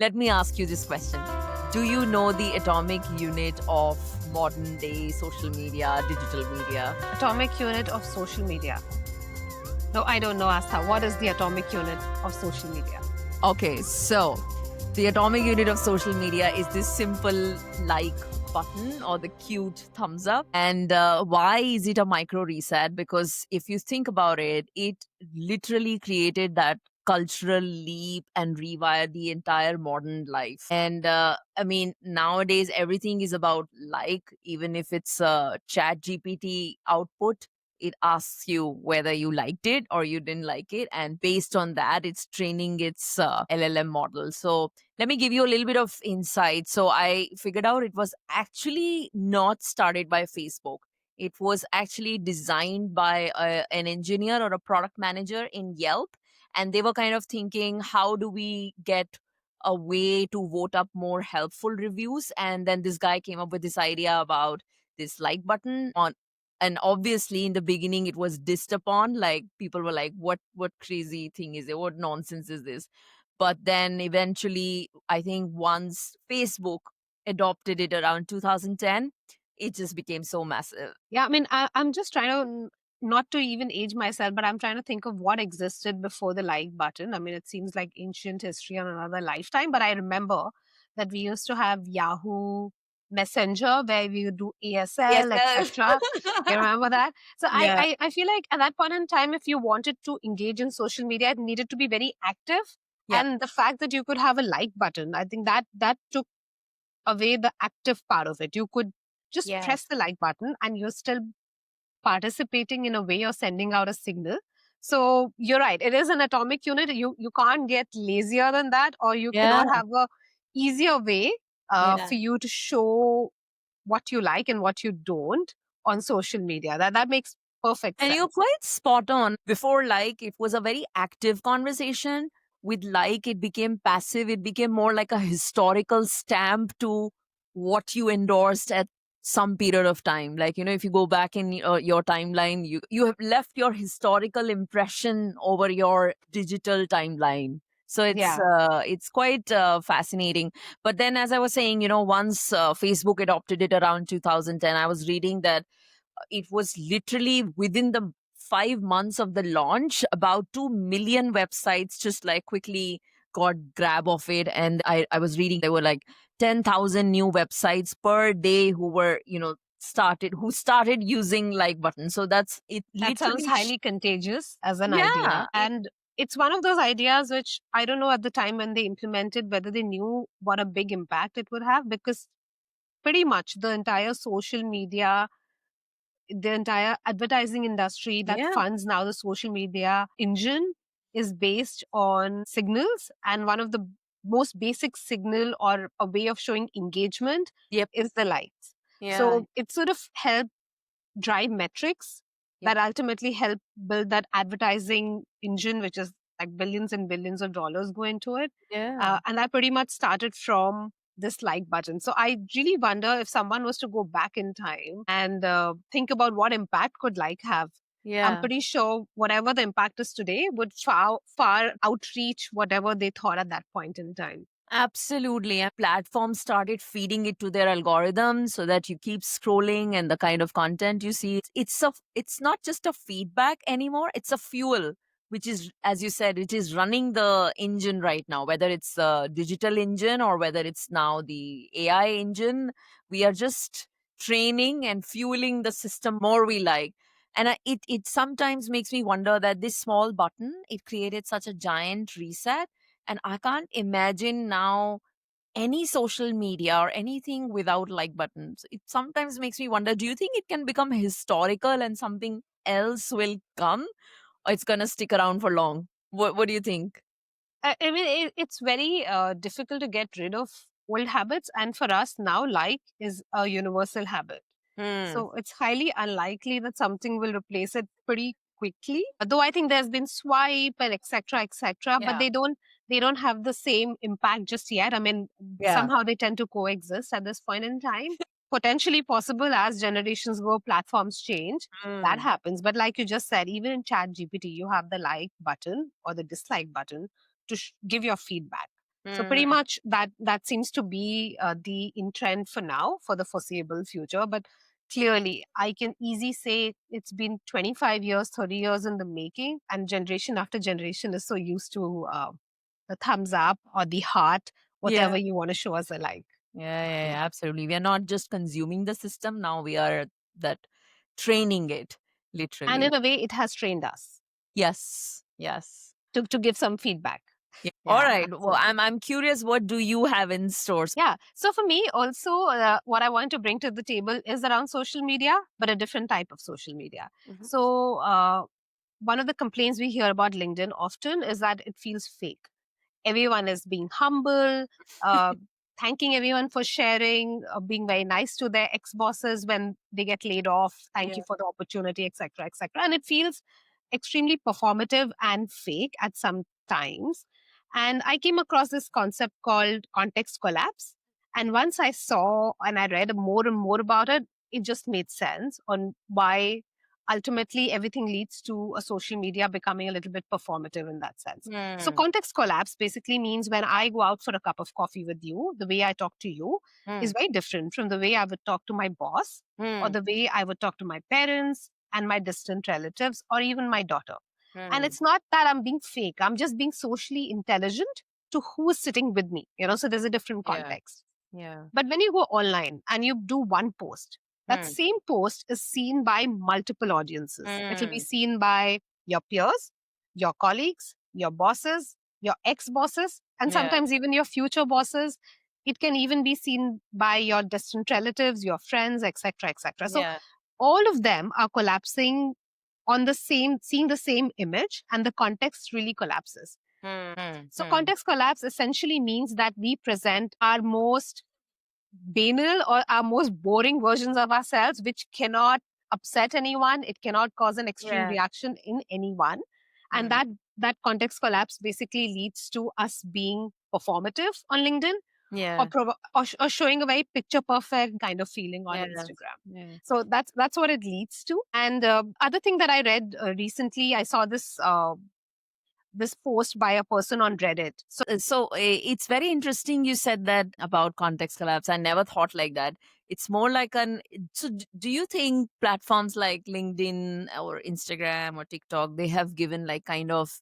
Let me ask you this question. Do you know the atomic unit of modern day social media, digital media? Atomic unit of social media. No, I don't know, Astha. What is the atomic unit of social media? Okay, so the atomic unit of social media is this simple like button or the cute thumbs up. And why is it a micro reset? Because if you think about it, it literally created that cultural leap and rewired the entire modern life. And I mean, nowadays everything is about like, even if it's a chat GPT output, it asks you whether you liked it or you didn't like it, and based on that it's training its LLM model. So let me give you a little bit of insight. So I figured out it was actually not started by Facebook. It was actually designed by an engineer or a product manager in Yelp, and they were kind of thinking, how do we get a way to vote up more helpful reviews? And then this guy came up with this idea about this like button on, and obviously in the beginning it was dissed upon, like people were like, what crazy thing is it, what nonsense is this? But then eventually, I think once Facebook adopted it around 2010, it just became so massive. Yeah, I mean, I'm just trying to not to even age myself, but I'm trying to think of what existed before the like button. I mean, it seems like ancient history on another lifetime, but I remember that we used to have Yahoo Messenger where we would do Yes, ASL, yes. etc. You remember that? So Yeah, I feel like at that point in time, if you wanted to engage in social media, it needed to be very active. yeah, And the fact that you could have a like button, I think that took away the active part of it. You could just press yes. the like button and you're still participating in a way or sending out a signal. So you're right. It is an atomic unit. You can't get lazier than that, or you Yeah, cannot have a easier way yeah. for you to show what you like and what you don't on social media. That makes perfect And you're sense. quite spot on. Before, like, it was a very active conversation. With like, it became passive. It became more like a historical stamp to what you endorsed at some period of time. Like, if you go back in your timeline, you have left your historical impression over your digital timeline. So Yeah. it's quite fascinating. But then, as I was saying, once Facebook adopted it around 2010, I was reading that it was literally within the 5 months of the launch, about 2 million websites just like quickly got grab of it. And I was reading there were like 10,000 new websites per day who started using like buttons. So that's it That sounds literally. highly contagious as an Yeah. idea. And it's one of those ideas which I don't know at the time when they implemented whether they knew what a big impact it would have, because pretty much the entire social media, the entire advertising industry that Yeah. funds now the social media engine is based on signals. And one of the most basic signal or a way of showing engagement Yep. is the likes. Yeah. So it sort of helped drive metrics Yep. that ultimately help build that advertising engine, which is like billions and billions of dollars go into it. Yeah. And that pretty much started from this like button. So I really wonder if someone was to go back in time and think about what impact could like have. I'm Yeah. pretty sure whatever the impact is today would far outreach whatever they thought at that point in time. Absolutely. And platforms started feeding it to their algorithms so that you keep scrolling and the kind of content you see. It's not just a feedback anymore. It's a fuel, which is, as you said, it is running the engine right now, whether it's a digital engine or whether it's now the AI engine. We are just training and fueling the system more we like. And it sometimes makes me wonder that this small button, it created such a giant reset, and I can't imagine now any social media or anything without like buttons. It sometimes makes me wonder, do you think it can become historical and something else will come, or it's going to stick around for long? What do you think? I mean, it's very difficult to get rid of old habits. And for us now, like is a universal habit. Hmm. So it's highly unlikely that something will replace it pretty quickly. Though I think there's been swipe and etc., but Yeah. they don't have the same impact just yet. I mean, Yeah. somehow they tend to coexist at this point in time. Potentially possible as generations go, platforms change. That Hmm. happens. But like you just said, even in Chat GPT, you have the like button or the dislike button to give your feedback. So pretty Mm. much that seems to be the in trend for now, for the foreseeable future. But clearly, I can easily say it's been 25 years, 30 years in the making, and generation after generation is so used to the thumbs up or the heart, Yeah. whatever you want to show us a like. Yeah, yeah, yeah, absolutely. We are not just consuming the system now, we are that training it And literally. in a way, it has trained us Yes, yes. to give some feedback. Yeah. All Yeah, right. Well, absolutely. I'm curious, what do you have in store? Yeah. So for me, also, what I want to bring to the table is around social media, but a different type of social media. Mhm. So, one of the complaints we hear about LinkedIn often is that it feels fake. Everyone is being humble, uh, thanking everyone for sharing, being very nice to their ex bosses when they get laid off. Thank Yeah. you for the opportunity, etc., etc. And it feels extremely performative and fake at some times. And I came across this concept called context collapse. And once I saw and I read more and more about it, it just made sense on why ultimately everything leads to a social media becoming a little bit performative in that sense. So Hmm. context collapse basically means when I go out for a cup of coffee with you, the way I talk to you Hmm. is very different from the way I would talk to my boss or Hmm. the way I would talk to my parents and my distant relatives or even my daughter. And Hmm. it's not that I'm being fake, I'm just being socially intelligent to who is sitting with me, so there's a different Yeah. context. Yeah. But when you go online and you do one post, that Hmm. same post is seen by multiple audiences. It'll be Hmm. seen by your peers, your colleagues, your bosses, your ex bosses, and Yeah. sometimes even your future bosses. It can even be seen by your distant relatives, your friends, etc., etc. So Yeah. all of them are collapsing on the same, seeing the same image, and the context really collapses. Hmm. Hmm. So Hmm. context collapse essentially means that we present our most banal or our most boring versions of ourselves, which cannot upset anyone. It cannot cause an extreme Yeah. reaction in anyone. And Hmm. that context collapse basically leads to us being performative on LinkedIn or, Yeah. or showing a very picture perfect kind of feeling on Yeah. Instagram. Yeah. So that's what it leads to. And other thing that I read recently, I saw this post by a person on Reddit. It's very interesting you said that about context collapse. I never thought like that. It's more like an. Do you think platforms like LinkedIn or Instagram or TikTok, they have given like kind of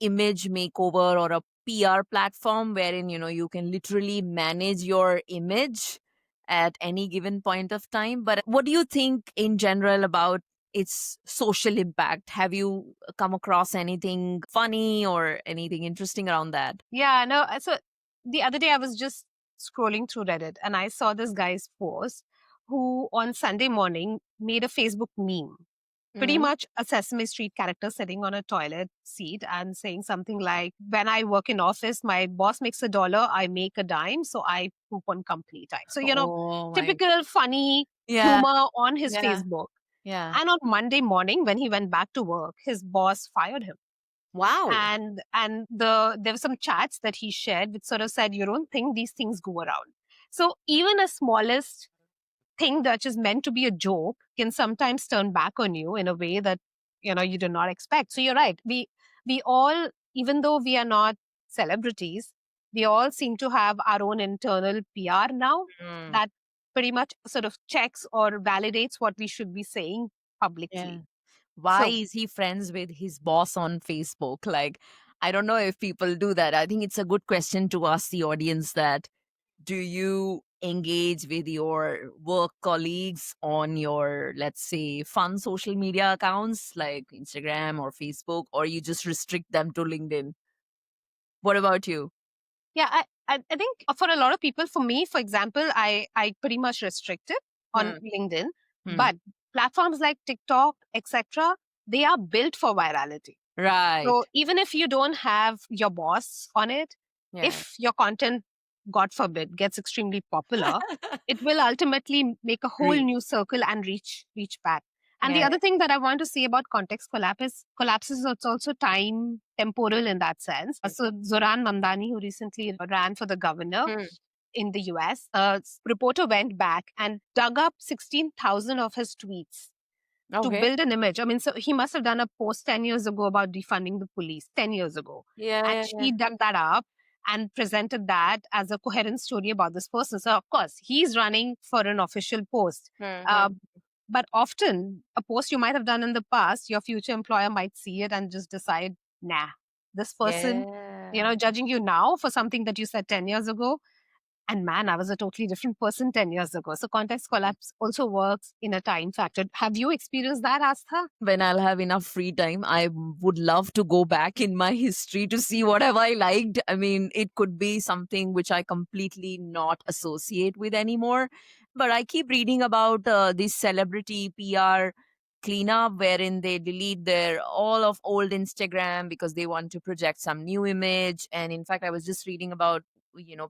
image makeover or a PR platform wherein you can literally manage your image at any given point of time? But what do you think in general about its social impact? Have you come across anything funny or anything interesting around that? Yeah, no. So the other day I was just scrolling through Reddit and I saw this guy's post who on Sunday morning made a Facebook meme. Pretty Hmm. much a Sesame Street character sitting on a toilet seat and saying something like, when I work in office, my boss makes $1, I make a dime, so I poop on company time. So, Oh my. typical funny Yeah, humor on his yeah, Facebook. yeah. And on Monday morning, when he went back to work, his boss fired him. Wow. And there were some chats that he shared which sort of said, you don't think these things go around. So even a smallest thing that is meant to be a joke can sometimes turn back on you in a way that you do not expect. So you're right, we all, even though we are not celebrities, we all seem to have our own internal PR now Mm, that pretty much sort of checks or validates what we should be saying yeah. publicly. Why So is he friends with his boss on Facebook? Like, I don't know if people do that. I think it's a good question to ask the audience that do you engage with your work colleagues on your, let's say, fun social media accounts like Instagram or Facebook, or you just restrict them to LinkedIn? What about you? yeah, I think for a lot of people, for me, for example, I pretty much restrict it on Hmm. LinkedIn, Hmm. but platforms like TikTok, etc., they are built for virality. So Right. even if you don't have your boss on it, Yeah. if your content, God forbid, gets extremely popular, it will ultimately make a whole Reach. new circle and reach back. And the Yeah. other thing that I want to say about context collapses, it's also time temporal in that sense. So Zoran Mamdani, who recently ran for the governor Hmm. in the US, a reporter went back and dug up 16,000 of his tweets to Okay. build an image. I mean, so he must have done a post 10 years ago about defunding the police, 10 years ago. Yeah, And yeah, yeah. she dug that up and presented that as a coherent story about this person. So, of course, he's running for an official post. Uh, Mhm. but often, a post you might have done in the past, your future employer might see it and just decide, nah, this person, Yeah. judging you now for something that you said 10 years ago. And man, I was a totally different person 10 years ago. So context collapse also works in a time factor. Have you experienced that, Astha? When I'll have enough free time, I would love to go back in my history to see what have I liked. I mean, it could be something which I completely not associate with anymore. But I keep reading about this celebrity PR cleanup wherein they delete their all of old Instagram because they want to project some new image. And in fact, I was just reading about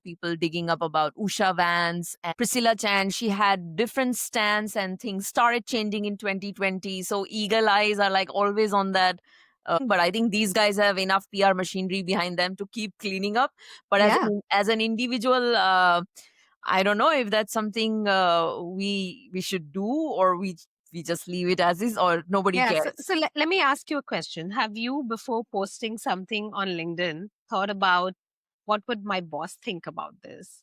people digging up about Usha Vance and Priscilla Chan. She had different stance and things started changing in 2020. So eagle eyes are like always on that. But I think these guys have enough PR machinery behind them to keep cleaning up. But Yeah. as an individual, I don't know if that's something we should do, or we just leave it as is, or nobody Yeah. So, cares. so let me ask you a question. Have you, before posting something on LinkedIn, thought about what would my boss think about this?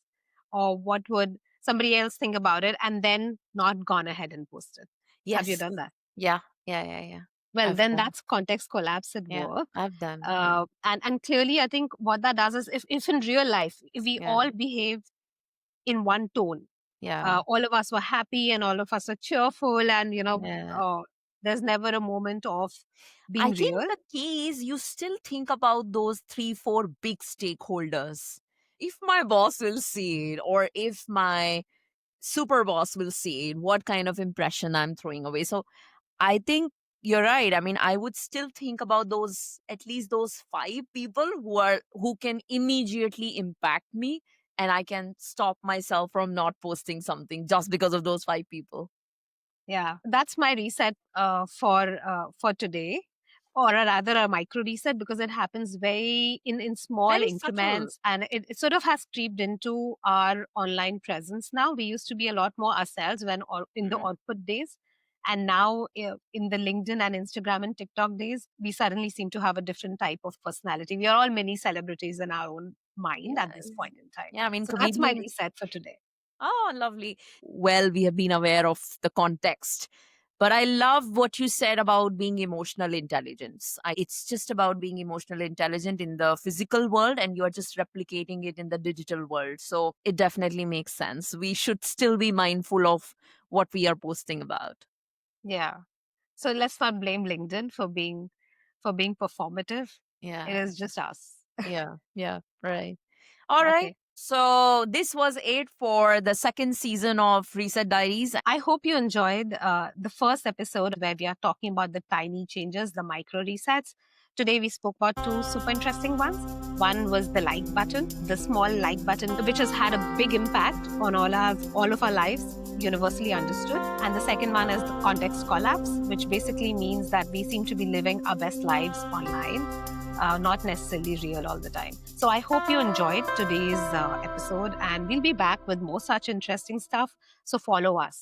Or what would somebody else think about it, and then not gone ahead and posted? Have you Yes. done that? Yeah. Yeah. Yeah. Yeah. Well, I've then done. that's context collapse at Yeah. work. I've done. Yeah. And clearly, I think what that does is, if in real life, if we Yeah. all behave in one tone, Yeah. all of us were happy and all of us are cheerful, and Yeah. there's never a moment of being I think real. the key is you still think about those three, four big stakeholders. If my boss will see it, or if my super boss will see it, what kind of impression I'm throwing away. So I think you're right. I mean, I would still think about those, at least those five people who can immediately impact me, and I can stop myself from not posting something just because of those five people. Yeah, that's my reset for today, or rather a micro reset, because it happens very in small Very subtle. increments, and it sort of has creeped into our online presence now. We used to be a lot more ourselves when in the Mhm. output days, and now in the LinkedIn and Instagram and TikTok days, we suddenly seem to have a different type of personality. We are all mini celebrities in our own mind at this Yes. point in time. Yeah, I mean, So that's my comedians. reset for today. Oh, lovely. Well, we have been aware of the context. But I love what you said about being emotional intelligence. It's just about being emotional intelligent in the physical world, and you're just replicating it in the digital world. So it definitely makes sense. We should still be mindful of what we are posting about. Yeah. So let's not blame LinkedIn for being performative. It Yeah. is just us. Yeah. Yeah. Right. All right. Okay. So this was it for the second season of Reset Diaries. I hope you enjoyed the first episode where we are talking about the tiny changes, the micro resets. Today we spoke about two super interesting ones. One was the like button, the small like button, which has had a big impact on all of our lives, universally understood. And the second one is the context collapse, which basically means that we seem to be living our best lives online, not necessarily real all the time. So I hope you enjoyed today's episode, and we'll be back with more such interesting stuff. So follow us.